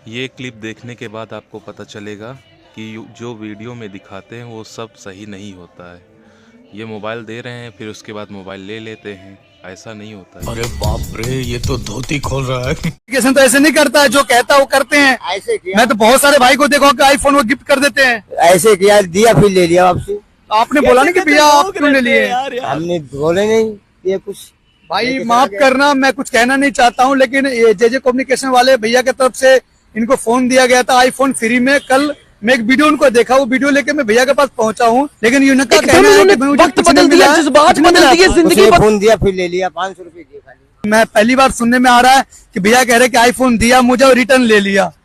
ये क्लिप देखने के बाद आपको पता चलेगा कि जो वीडियो में दिखाते हैं वो सब सही नहीं होता है। ये मोबाइल दे रहे हैं, फिर उसके बाद मोबाइल ले लेते हैं, ऐसा नहीं होता है। अरे बाप रे, ये तो धोती खोल रहा है। तो ऐसे नहीं करता है, जो कहता है वो करते हैं। ऐसे किया, मैं तो बहुत सारे भाई को देखो कि आईफोन वो गिफ्ट कर देते हैं। ऐसे किया, दिया फिर ले लिया वापसी। आपने बोला नहीं कि भैया आप क्यों ले लिए? हमने बोले नहीं ये कुछ। भाई माफ करना, मैं कुछ कहना नहीं चाहता हूँ, लेकिन ये जे कम्युनिकेशन वाले भैया की तरफ से इनको फोन दिया गया था आईफोन फ्री में। कल मैं एक वीडियो उनको देखा, वो वीडियो लेके मैं भैया के पास पहुंचा हूँ, लेकिन उनका कहना है कि मुझे वक्त बदल दिया, जज्बात बदल दिए, जिंदगी फोन दिया फिर ले लिया, 500 रुपए दिए खाली। मैं पहली बार सुनने में आ रहा है कि भैया कह रहे कि आईफोन दिया मुझे और रिटर्न ले लिया।